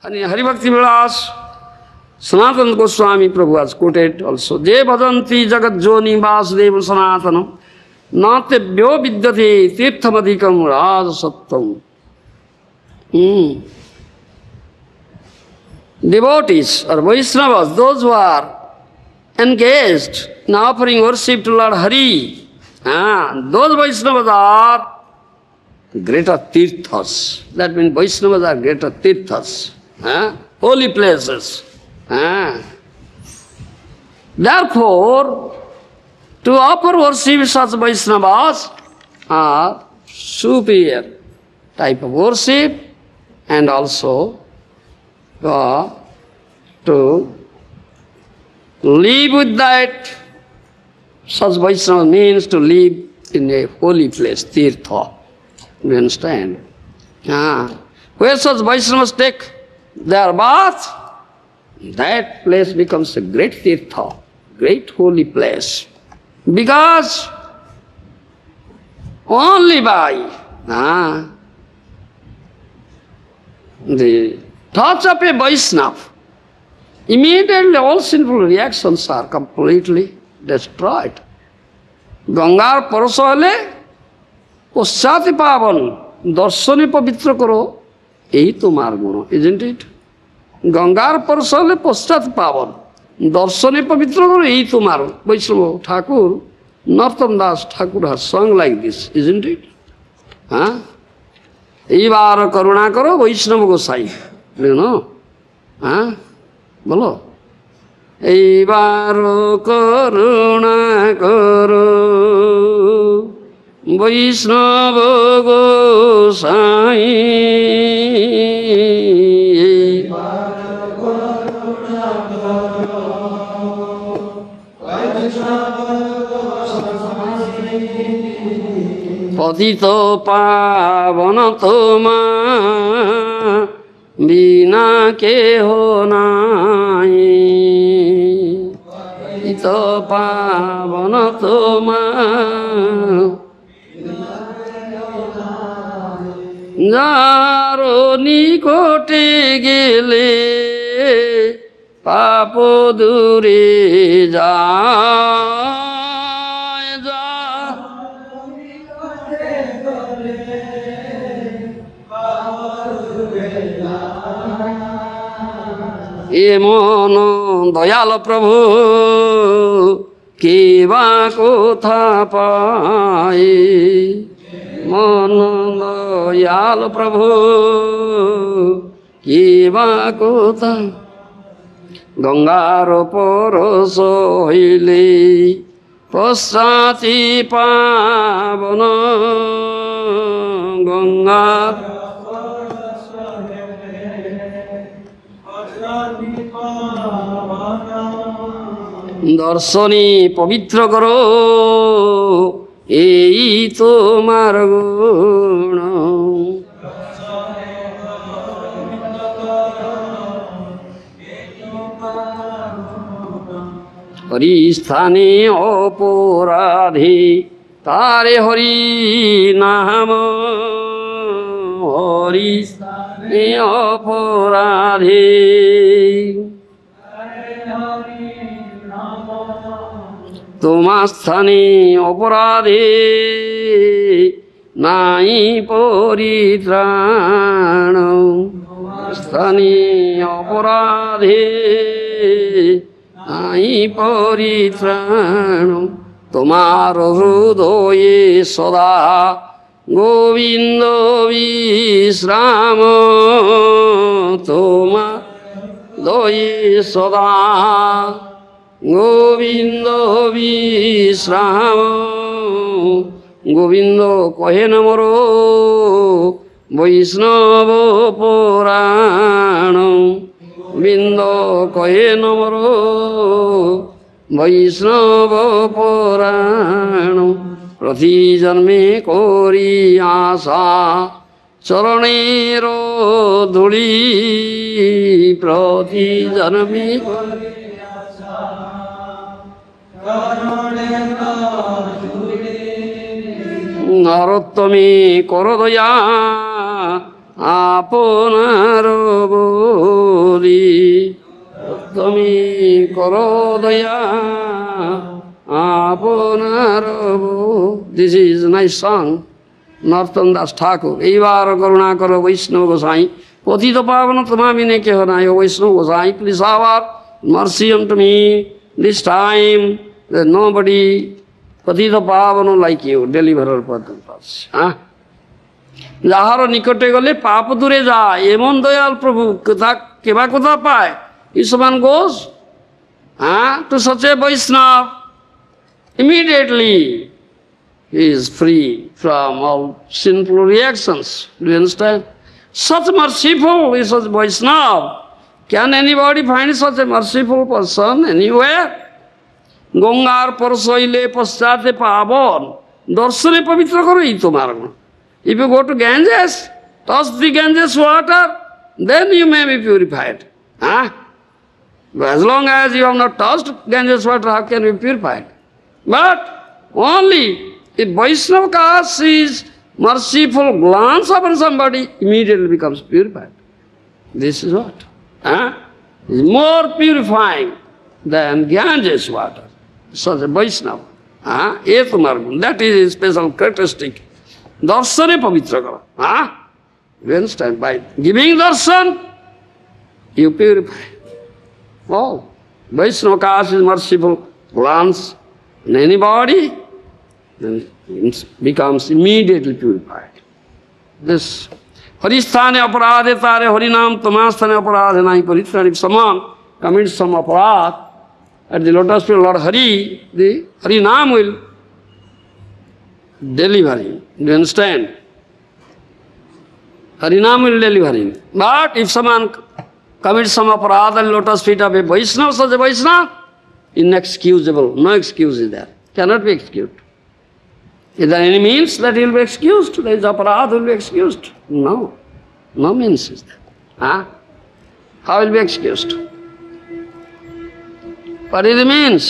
And Hari Bhakti Vilas, Sanatana Goswami Prabhu has quoted also, Je bhajanti jagat joni vasudeva sanatanam natebhyo vidyate tirthamadikam rajasattam. Devotees or Vaishnavas, those who are engaged in offering worship to Lord Hari, those Vaishnavas are greater tirthas. That means Vaishnavas are greater tirthas, holy places. Therefore, to offer worship such Vaishnavas are superior type of worship, and also to live with that, such Vaishnava means to live in a holy place, tirtha. You understand? Where such Vaishnavas take their bath, that place becomes a great tirtha, great holy place. Because only by the touch of a Vaishnava, immediately all sinful reactions are completely destroyed. Gangar Paraso hole Poschati Pavan, Darshane Pavitra Karo, ei tomar guno, isn't it? Gangar Paraso hole Poschati Pavan, Darshane Pavitra Karo, ei tomar. Vaishnava Thakur, Narottam Das Thakur has sung like this, isn't it? Eibar Karuna Karo, Vaishnava Gosai. You know? Bolo. Eibar Karuna Karo, Vaishnava Gosai. Eibar Karuna Karo, Vaishnava Gosai. Patito Pavana Toma Bina ke ho nahi, ito pavana toma, jaro nikote gele, papo dure jai. এ মন দয়াল প্রভু কিবা কোথা পায়, মন দয়াল প্রভু কিবা কোথা, গঙ্গার পরশ হইলে পশ্চাতি পাবন, গঙ্গার দর্শনে পবিত্র করো, এই তোমার গুণ। হরি স্থানে অপরাধী তারে হরি নাম, হরি স্থানে অপরাধী তোমার স্থানে অপরাধে নাই পরিত্রাণ, স্থানে অপরাধে নাই পরিত্রাণ। তোমার হৃদয়ে সদা গোবিন্দ বিশ্রাম, তোমার হৃদয়ে সদা গোবিন্দ বিশ্রাম। গোবিন্দ কহেন মোর বৈষ্ণব পুরাণ, গোবিন্দ কহেন মোর বৈষ্ণব পুরাণ। প্রতি জন্মে করি আশা চরণের ধূলি, প্রতি জন্মে নরোত্তমে কর দয়া আপনার করি তুমি করো দয়া আপনার। দিস ইজ নাইস সং, নর্তন দাস ঠাকুর। এইবার করুণা করো বৈষ্ণব গোসাই, পতিত পাবন তোমা বিনে কেহ নাই। ও বৈষ্ণব গোসাই, please our mercy unto me this time. There's nobody পতিত পাবন like you, deliverer পদ্মপাস। হ্যাঁ, যাহার নিকটে গেলে পাপ দূরে যায়, এমন দয়াল প্রভু কোথা কেবা কোথা পায়? If someone goes to such a Vaishnava, immediately he is free from all sinful reactions. Do you understand? Such merciful is such Vaishnava. Can anybody find such a merciful person anywhere? গঙ্গার পরশ হইলে পশ্চাতে পাবন, দর্শনে পবিত্র করোই তোমার। If you go to Ganges, touch the Ganges water, then you may be purified. Huh? But as long as you have not touched Ganges water, how can you be purified? But only if Vaishnava caste sees merciful glance upon somebody, immediately becomes purified. This is what? Is more purifying than Ganges water. Such a Vaishnava. That is his special characteristic. Darshane pavitra kara. You understand? By giving darshan, you purify. Oh, Vaishnava caste is merciful glance in anybody, then it becomes immediately purified. This Haristhane aparadhe tare harinam tamasthane aparadhe nahi paritrani. If someone commits some aparad at the lotus feet of Lord Hari, the Harinam will deliver him. Do you understand? Harinam will deliver him. But if someone commits some aparad at the lotus feet of a Vaishnava, such a Vaishnava, inexcusable. No excuse is there. Cannot be excused. Is there any means that he will be excused? There is aparad will be excused? No. No means is there. How will be excused? What is the means?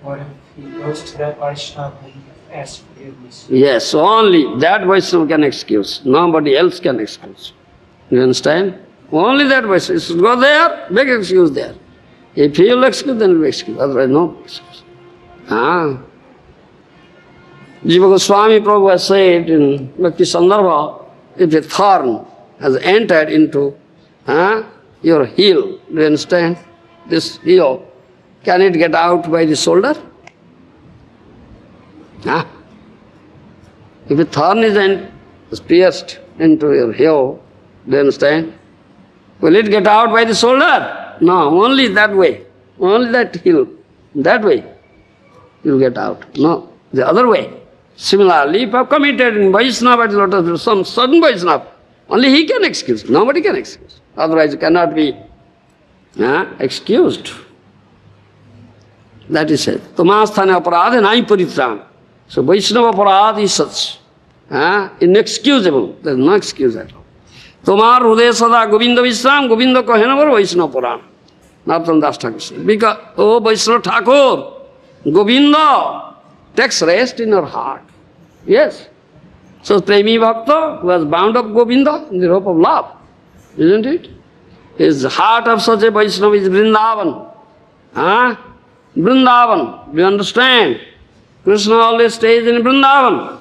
What if he goes to that Vaishnava and asks forgiveness? Yes, only that Vaishnava can excuse. Nobody else can excuse. You understand? Only that Vaishnava. So go there, make excuse there. If he will excuse, then he will excuse. Otherwise, no excuse. Jiva Goswami Prabhu has said in Bhakti Sandarbha, if a thorn has entered into your heel, do you understand? This heel, can it get out by the shoulder? If a thorn is pierced into your heel, do you understand? Will it get out by the shoulder? No, only that way. Only that heel. That way you'll get out. No, the other way. Similarly, if I have committed in Vaishnava at the lotus feet, some sudden Vaishnava, only he can excuse. Nobody can excuse. Otherwise you cannot be excused. That is said. Tamasthane aparadhe nahi paritran. So Vaishnava aparad is such. Inexcusable. There is no excuse at all. Tomar hruday sada Govinda Vishram, Govinda kahenavar Vaishnava Puran. Narottam Das Thakur said. Because, oh Vaishnava Thakur, Govinda takes rest in your heart. Yes. So Premi Bhakta who has bound up Govinda in the rope of love. Isn't it? His heart of such a Vaishnava is Vrindavan. Vrindavan. Do you understand? Krishna always stays in Vrindavan.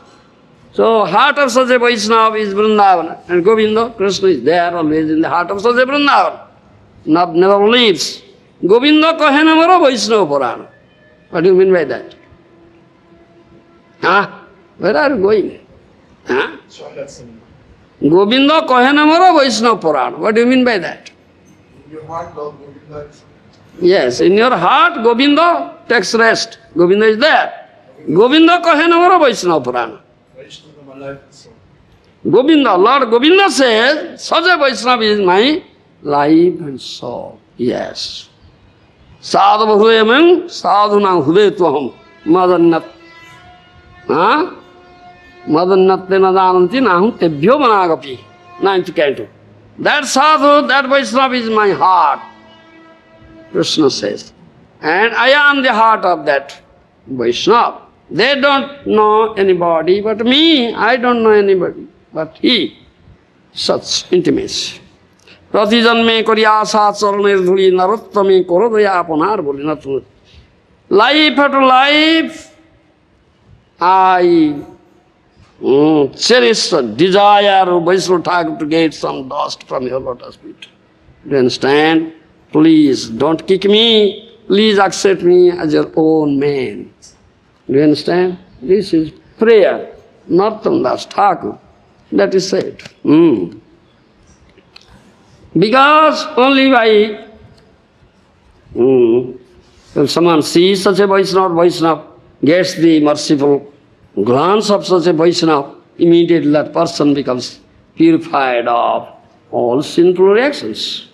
So heart of such a Vaishnava is Vrindavan. And Govinda, Krishna is there always in the heart of such a Vrindavan. Never leaves. Govinda kahenamara Vaishnava Purana. What do you mean by that? Where are you going? Govinda kahenamara Vaishnava Purana. What do you mean by that? Your heart, Lord Govinda. Yes, in your heart, Govinda takes rest. Govinda is there. Govinda kahenamara Vaishnava Purana. Vaishnava, my life and soul. Govinda, Lord Govinda says, such a Vaishnava is my life and soul. Yes. Sadhava hrudayamam sadhunam hrudayatvaham madannat. Madannatena dananti nahum tebhyo managapi. 9th canto. That sadhu, that Vaishnava is my heart, Krishna says. And I am the heart of that Vaishnava. They don't know anybody but me. I don't know anybody but he. Such intimacy. प्रति जन्मे करी आशा चरणेर धूली नरोत्तमे करो दया आपनार बोली ना तुम life after life I cherish the desire of Vaishnava Thakur to get some dust from your lotus feet. Do you understand? Please don't kick me. Please accept me as your own man. Do you understand? This is prayer, Narottam Das Thakur. That is said. Because only by when someone sees such a Vaishnava gets the merciful glance of such a Vaishnava, immediately that person becomes purified of all sinful reactions.